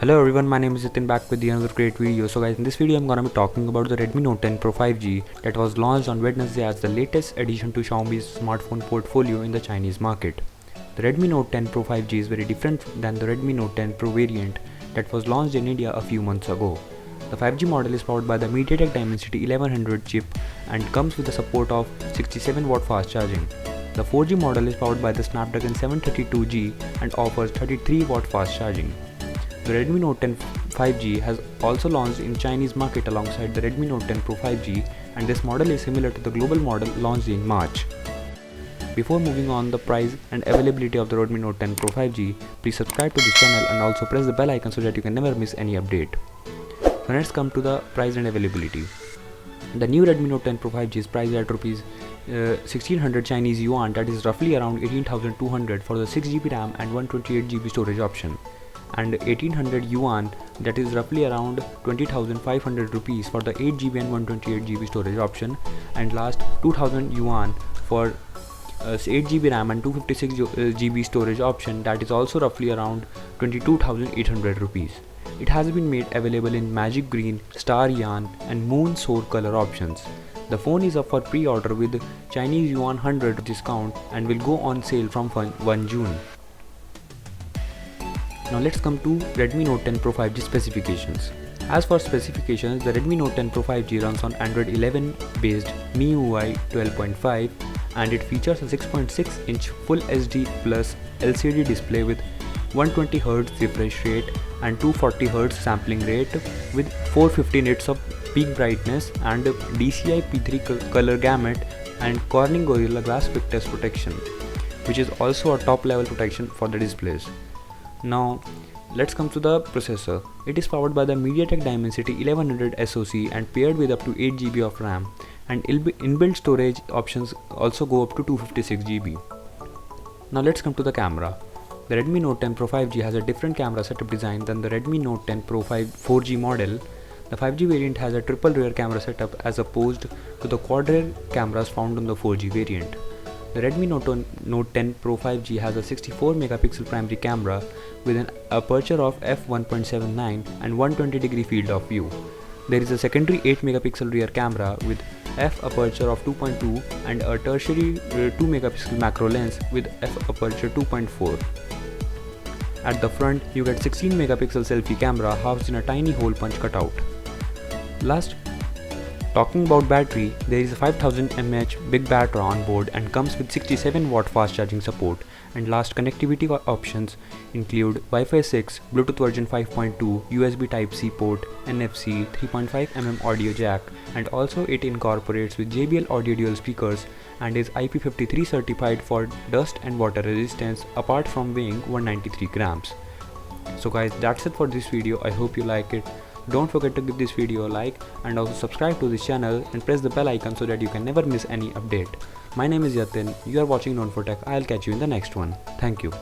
Hello everyone, my name is Jitin, back with another great video. So guys, in this video I'm gonna be talking about the Redmi Note 10 Pro 5G that was launched on Wednesday as the latest addition to Xiaomi's smartphone portfolio in the Chinese market. The Redmi Note 10 Pro 5G is very different than the Redmi Note 10 Pro variant that was launched in India a few months ago. The 5G model is powered by the MediaTek Dimensity 1100 chip and comes with the support of 67W fast charging. The 4G model is powered by the Snapdragon 732G and offers 33W fast charging. The Redmi Note 10 5G has also launched in Chinese market alongside the Redmi Note 10 Pro 5G, and this model is similar to the global model launched in March. Before moving on the price and availability of the Redmi Note 10 Pro 5G, please subscribe to this channel and also press the bell icon so that you can never miss any update. So let's come to the price and availability. The new Redmi Note 10 Pro 5G is priced at Rs 1600 Chinese yuan, that is roughly around 18,200 for the 6GB RAM and 128GB storage option, and 1800 yuan, that is roughly around 20,500 rupees for the 8GB and 128GB storage option, and last 2000 yuan for 8GB RAM and 256GB storage option, that is also roughly around 22,800 rupees. It has been made available in Magic Green, Star Yarn and Moon Sword color options. The phone is up for pre-order with Chinese yuan 100 discount and will go on sale from 1 June. Now let's come to Redmi Note 10 Pro 5G specifications. As for specifications, the Redmi Note 10 Pro 5G runs on Android 11 based MIUI 12.5 and it features a 6.6-inch Full HD Plus LCD display with 120Hz refresh rate and 240Hz sampling rate with 450 nits of peak brightness and DCI P3 color gamut and Corning Gorilla Glass Quick Test protection, which is also a top level protection for the displays. Now let's come to the processor. It is powered by the MediaTek Dimensity 1100 SoC and paired with up to 8GB of RAM, and inbuilt storage options also go up to 256GB. Now let's come to the camera. The Redmi Note 10 Pro 5G has a different camera setup design than the Redmi Note 10 Pro 4G model. The 5G variant has a triple rear camera setup as opposed to the quad rear cameras found on the 4G variant. The Redmi Note 10 Pro 5G has a 64 megapixel primary camera with an aperture of f1.79 and 120-degree field of view. There is a secondary 8 megapixel rear camera with f aperture of 2.2 and a tertiary 2 megapixel macro lens with f aperture 2.4. At the front, you get 16 megapixel selfie camera housed in a tiny hole punch cutout. Last, talking about battery, there is a 5000 mAh big battery on board and comes with 67W fast charging support. And last, connectivity options include Wi-Fi 6, Bluetooth version 5.2, USB Type-C port, NFC, 3.5mm audio jack, and also it incorporates with JBL audio dual speakers and is IP53 certified for dust and water resistance apart from weighing 193 grams. So guys, that's it for this video. I hope you like it. Don't forget to give this video a like and also subscribe to this channel and press the bell icon so that you can never miss any update. My name is Yatin, you are watching Known for Tech. I'll catch you in the next one. Thank you.